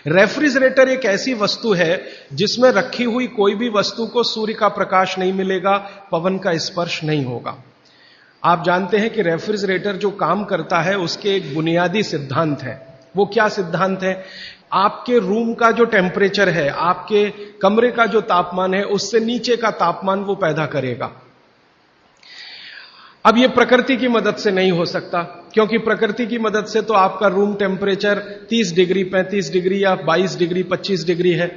Refrigerator एक ऐसी वस्तु है जिसमें रखी हुई कोई भी वस्तु को सूर्य का प्रकाश नहीं मिलेगा, पवन का स्पर्श नहीं होगा। आप जानते हैं कि रेफ्रिजरेटर जो काम करता है उसके एक बुनियादी सिद्धांत है। वो क्या सिद्धांत है? आपके रूम का जो टेम्परेचर है, आपके कमरे का जो तापमान है, उससे नीचे का तापमान वो पैदा करेगा। अब ये प्रकृति की मदद से नहीं हो सकता, क्योंकि प्रकृति की मदद से तो आपका रूम टेम्परेचर 30 डिग्री, 35 डिग्री या 22 डिग्री, 25 डिग्री है,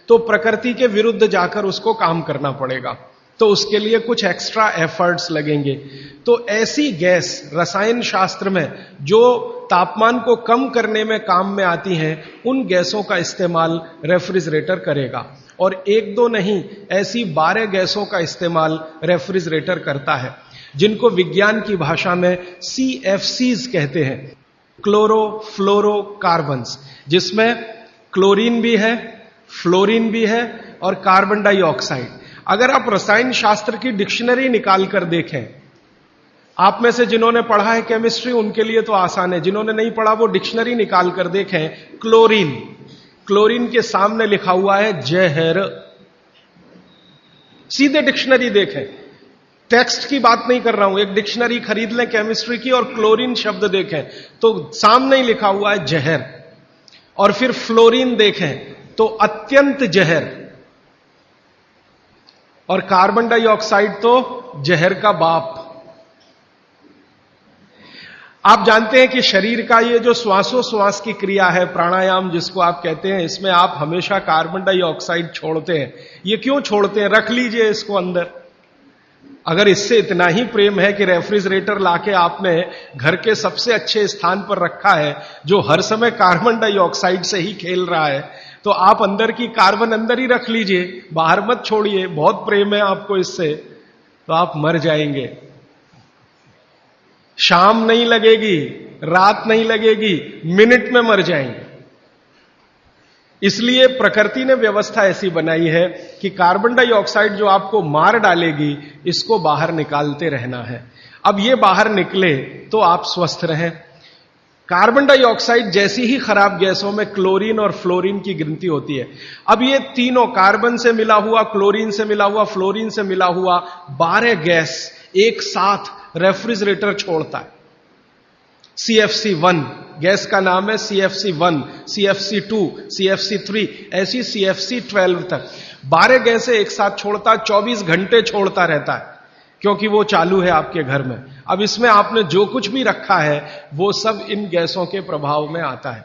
तो प्रकृति के विरुद्ध जाकर उसको काम करना पड़ेगा। तो उसके लिए कुछ एक्स्ट्रा एफर्ट्स लगेंगे। तो ऐसी गैस रसायन शास्त्र में जो तापमान को कम करने में काम में आती हैं, उन गैसों का इस्तेमाल रेफ्रिजरेटर करेगा। और एक दो नहीं, ऐसी 12 गैसों का इस्तेमाल रेफ्रिजरेटर करता है, जिनको विज्ञान की भाषा में CFCs कहते हैं, क्लोरो फ्लोरो कार्बन्स, जिसमें क्लोरीन भी है, फ्लोरीन भी है और कार्बन डाइऑक्साइड। अगर आप रसायन शास्त्र की डिक्शनरी निकाल कर देखें, आप में से जिन्होंने पढ़ा है केमिस्ट्री उनके लिए तो आसान है, जिन्होंने नहीं पढ़ा वो डिक्शनरी निकाल कर देखें। क्लोरीन, क्लोरीन के सामने लिखा हुआ है जहर। सीधे डिक्शनरी देखें, टेक्स्ट की बात नहीं कर रहा हूं, एक डिक्शनरी खरीद लें केमिस्ट्री की और क्लोरीन शब्द देखें तो सामने ही लिखा हुआ है जहर। और फिर फ्लोरीन देखें तो अत्यंत जहर, और कार्बन डाइऑक्साइड तो जहर का बाप। आप जानते हैं कि शरीर का ये जो श्वासोश्वास की क्रिया है, प्राणायाम जिसको आप कहते हैं, इसमें आप हमेशा कार्बन डाइऑक्साइड छोड़ते हैं। ये क्यों छोड़ते हैं? रख लीजिए इसको अंदर। अगर इससे इतना ही प्रेम है कि रेफ्रिजरेटर लाके आपने घर के सबसे अच्छे स्थान पर रखा है, जो हर समय कार्बन डाइऑक्साइड से ही खेल रहा है, तो आप अंदर की कार्बन अंदर ही रख लीजिए, बाहर मत छोड़िए। बहुत प्रेम है आपको इससे, तो आप मर जाएंगे। शाम नहीं लगेगी, रात नहीं लगेगी, मिनट में मर जाएंगे। इसलिए प्रकृति ने व्यवस्था ऐसी बनाई है कि कार्बन डाइऑक्साइड जो आपको मार डालेगी, इसको बाहर निकालते रहना है। अब ये बाहर निकले तो आप स्वस्थ रहें। कार्बन डाइऑक्साइड जैसी ही खराब गैसों में क्लोरीन और फ्लोरीन की गिनती होती है। अब ये तीनों, कार्बन से मिला हुआ, क्लोरीन से मिला हुआ, फ्लोरीन से मिला हुआ 12 गैस एक साथ रेफ्रिजरेटर छोड़ता है। CFC1 गैस का नाम है, CFC1, CFC2, CFC3, ऐसी CFC12 तक 12 गैसें एक साथ छोड़ता, 24 घंटे छोड़ता रहता है, क्योंकि वो चालू है आपके घर में। अब इसमें आपने जो कुछ भी रखा है वो सब इन गैसों के प्रभाव में आता है।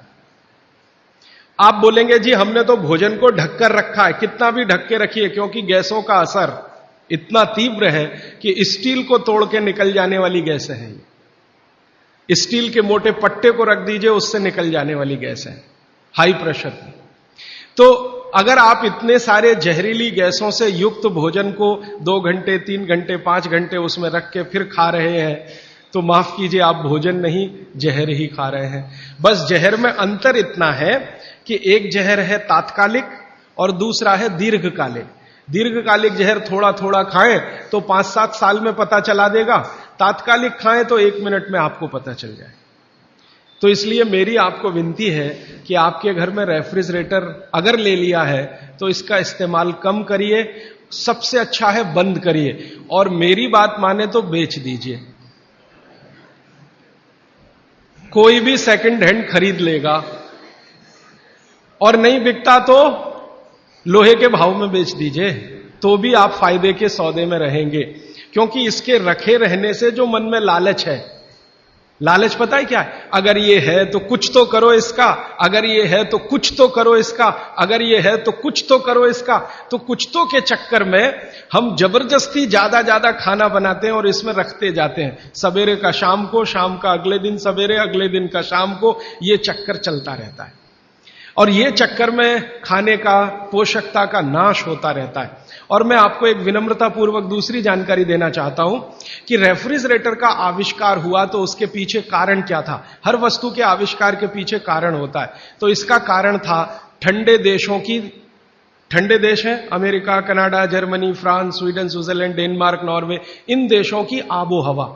आप बोलेंगे जी हमने तो भोजन को ढककर रखा है। कितना भी ढक के रखिए, क्योंकि गैसों का असर इतना तीव्र है कि स्टील को तोड़ के निकल जाने वाली गैसें हैं। स्टील के मोटे पट्टे को रख दीजिए, उससे निकल जाने वाली गैस है, हाई प्रेशर की। तो अगर आप इतने सारे जहरीली गैसों से युक्त भोजन को 2 घंटे, 3 घंटे, 5 घंटे उसमें रख के फिर खा रहे हैं, तो माफ कीजिए, आप भोजन नहीं जहर ही खा रहे हैं। बस जहर में अंतर इतना है कि एक जहर है तात्कालिक और दूसरा है दीर्घकालिक। दीर्घकालिक जहर थोड़ा थोड़ा खाएं तो 5-7 साल में पता चला देगा, तात्कालिक खाएं तो 1 मिनट में आपको पता चल जाए। तो इसलिए मेरी आपको विनती है कि आपके घर में रेफ्रिजरेटर अगर ले लिया है तो इसका इस्तेमाल कम करिए, सबसे अच्छा है बंद करिए, और मेरी बात माने तो बेच दीजिए। कोई भी सेकंड हैंड खरीद लेगा, और नहीं बिकता तो लोहे के भाव में बेच दीजिए, तो भी आप फायदे के सौदे में रहेंगे। क्योंकि इसके रखे रहने से जो मन में लालच है, लालच पता है क्या है? अगर ये है तो कुछ तो करो इसका, अगर ये है तो कुछ तो करो इसका, अगर ये है तो कुछ तो करो इसका। तो कुछ तो के चक्कर में हम जबरदस्ती ज्यादा खाना बनाते हैं और इसमें रखते जाते हैं। सवेरे का शाम को, शाम का अगले दिन सवेरे, अगले दिन का शाम को, ये चक्कर चलता रहता है। और ये चक्कर में खाने का, पोषकता का नाश होता रहता है। और मैं आपको एक विनम्रता पूर्वक दूसरी जानकारी देना चाहता हूं कि रेफ्रिजरेटर का आविष्कार हुआ तो उसके पीछे कारण क्या था। हर वस्तु के आविष्कार के पीछे कारण होता है। तो इसका कारण था ठंडे देशों की, ठंडे देश हैं America, Canada, Germany, France, Sweden, Switzerland, Denmark, Norway, इन देशों की आबो हवा।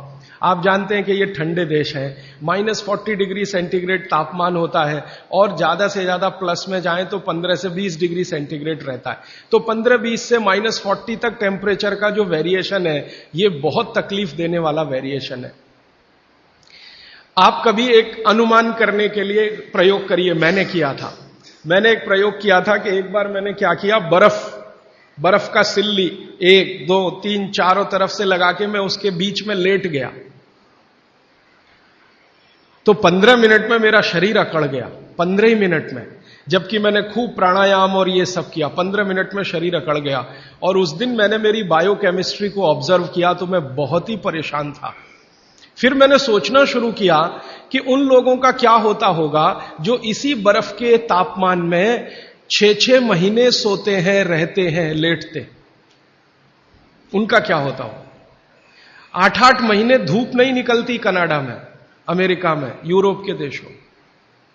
आप जानते हैं कि ये ठंडे देश हैं, -40 डिग्री सेंटीग्रेड तापमान होता है और ज्यादा से ज्यादा प्लस में जाएं तो 15 से 20 डिग्री सेंटीग्रेड रहता है। तो 15-20 से -40 तक टेम्परेचर का जो वेरिएशन है ये बहुत तकलीफ देने वाला वेरिएशन है। आप कभी एक अनुमान करने के लिए प्रयोग करिए, मैंने किया था। मैंने एक प्रयोग किया था कि एक बार मैंने क्या किया, बर्फ का सिल्ली 1, 2, 3 चारों तरफ से लगा के मैं उसके बीच में लेट गया, तो 15 मिनट में मेरा शरीर अकड़ गया। 15 ही मिनट में, जबकि मैंने खूब प्राणायाम और ये सब किया, 15 मिनट में शरीर अकड़ गया। और उस दिन मैंने मेरी बायोकेमिस्ट्री को ऑब्जर्व किया तो मैं बहुत ही परेशान था। फिर मैंने सोचना शुरू किया कि उन लोगों का क्या होता होगा जो इसी बर्फ के तापमान में 6-6 महीने सोते हैं, रहते हैं, लेटते, उनका क्या होता हो। 8-8 महीने धूप नहीं निकलती कनाडा में, अमेरिका में, यूरोप के देशों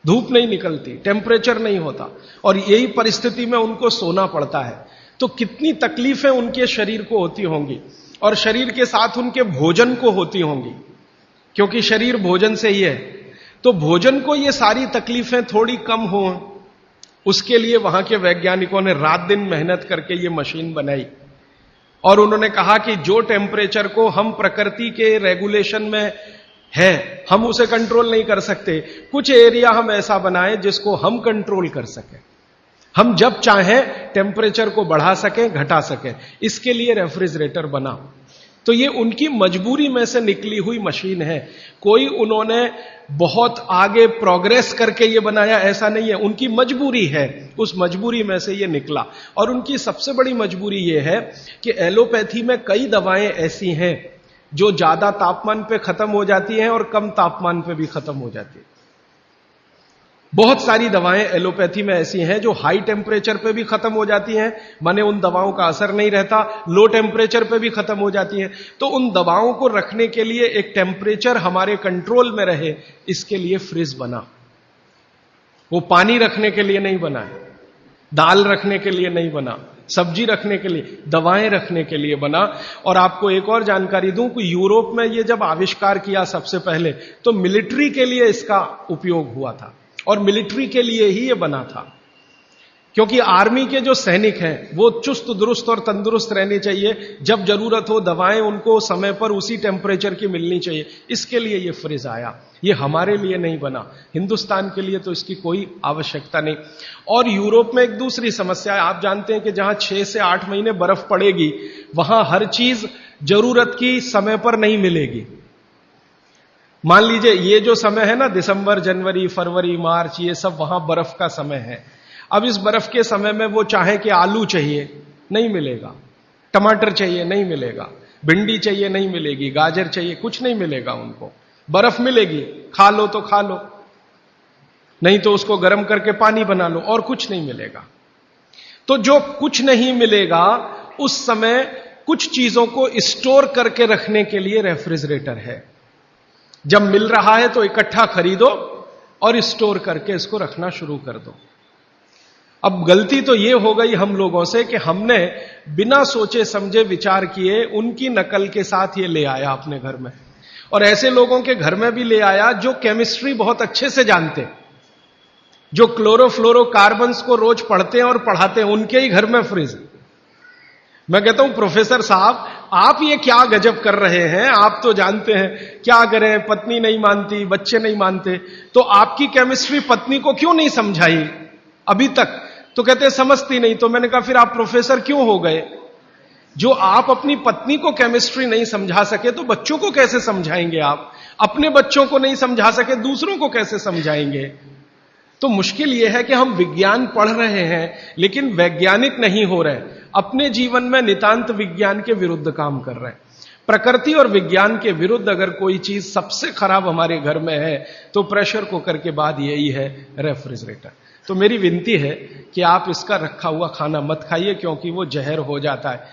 धूप नहीं निकलती, टेम्परेचर नहीं होता, और यही परिस्थिति में उनको सोना पड़ता है। तो कितनी तकलीफें उनके शरीर को होती होंगी, और शरीर के साथ उनके भोजन को होती होंगी, क्योंकि शरीर भोजन से ही है। तो भोजन को ये सारी तकलीफें थोड़ी कम हो, उसके लिए वहां के वैज्ञानिकों ने रात दिन मेहनत करके ये मशीन बनाई। और उन्होंने कहा कि जो टेम्परेचर को हम प्रकृति के रेगुलेशन में है, हम उसे कंट्रोल नहीं कर सकते, कुछ एरिया हम ऐसा बनाएं जिसको हम कंट्रोल कर सकें, हम जब चाहें टेम्परेचर को बढ़ा सकें, घटा सकें। इसके लिए रेफ्रिजरेटर बना। तो ये उनकी मजबूरी में से निकली हुई मशीन है। कोई उन्होंने बहुत आगे प्रोग्रेस करके ये बनाया ऐसा नहीं है, उनकी मजबूरी है, उस मजबूरी में से ये निकला। और उनकी सबसे बड़ी मजबूरी ये है कि एलोपैथी में कई दवाएं ऐसी हैं जो ज्यादा तापमान पे खत्म हो जाती हैं और कम तापमान पे भी खत्म हो जाती है। बहुत सारी दवाएं एलोपैथी में ऐसी हैं जो हाई टेम्परेचर पे भी खत्म हो जाती हैं, माने उन दवाओं का असर नहीं रहता, लो टेम्परेचर पे भी खत्म हो जाती हैं। तो उन दवाओं को रखने के लिए एक टेम्परेचर हमारे कंट्रोल में रहे, इसके लिए फ्रिज बना। वो पानी रखने के लिए नहीं बना है, दाल रखने के लिए नहीं बना, सब्जी रखने के लिए, दवाएं रखने के लिए बना। और आपको एक और जानकारी दूं कि यूरोप में ये जब आविष्कार किया सबसे पहले, तो मिलिट्री के लिए इसका उपयोग हुआ था, और मिलिट्री के लिए ही ये बना था, क्योंकि आर्मी के जो सैनिक हैं वो चुस्त दुरुस्त और तंदुरुस्त रहने चाहिए, जब जरूरत हो दवाएं उनको समय पर उसी टेम्परेचर की मिलनी चाहिए। इसके लिए ये फ्रिज आया, ये हमारे लिए नहीं बना, हिंदुस्तान के लिए तो इसकी कोई आवश्यकता नहीं। और यूरोप में एक दूसरी समस्या है, आप जानते हैं कि जहां 6 से 8 महीने बर्फ पड़ेगी वहां हर चीज जरूरत की समय पर नहीं मिलेगी। मान लीजिए ये जो समय है ना, दिसंबर, जनवरी, फरवरी, मार्च, ये सब वहां बर्फ का समय है। अब इस बर्फ के समय में वो चाहे कि आलू चाहिए, नहीं मिलेगा, टमाटर चाहिए, नहीं मिलेगा, भिंडी चाहिए, नहीं मिलेगी, गाजर चाहिए, कुछ नहीं मिलेगा उनको। बर्फ मिलेगी, खा लो तो खा लो, नहीं तो उसको गर्म करके पानी बना लो, और कुछ नहीं मिलेगा। तो जो कुछ नहीं मिलेगा उस समय कुछ चीजों को स्टोर करके रखने के लिए रेफ्रिजरेटर है। जब मिल रहा है तो इकट्ठा खरीदो और स्टोर करके इसको रखना शुरू कर दो। अब गलती तो यह हो गई हम लोगों से कि हमने बिना सोचे समझे विचार किए उनकी नकल के साथ ये ले आया अपने घर में, और ऐसे लोगों के घर में भी ले आया जो केमिस्ट्री बहुत अच्छे से जानते, जो क्लोरोफ्लोरोकार्बन्स को रोज पढ़ते हैं और पढ़ाते हैं, उनके ही घर में फ्रिज। मैं कहता हूं प्रोफेसर साहब आप ये क्या गजब कर रहे हैं, आप तो जानते हैं, क्या करें, पत्नी नहीं मानती, बच्चे नहीं मानते, तो आपकी केमिस्ट्री पत्नी को क्यों नहीं समझाई अभी तक? तो कहते समझती नहीं। तो मैंने कहा फिर आप प्रोफेसर क्यों हो गए? जो आप अपनी पत्नी को केमिस्ट्री नहीं समझा सके तो बच्चों को कैसे समझाएंगे? आप अपने बच्चों को नहीं समझा सके, दूसरों को कैसे समझाएंगे? तो मुश्किल यह है कि हम विज्ञान पढ़ रहे हैं लेकिन वैज्ञानिक नहीं हो रहे, अपने जीवन में नितांत विज्ञान के विरुद्ध काम कर रहे हैं। प्रकृति और विज्ञान के विरुद्ध अगर कोई चीज सबसे खराब हमारे घर में है तो प्रेशर कुकर के बाद यही है, रेफ्रिजरेटर। तो मेरी विनती है कि आप इसका रखा हुआ खाना मत खाइए, क्योंकि वो जहर हो जाता है।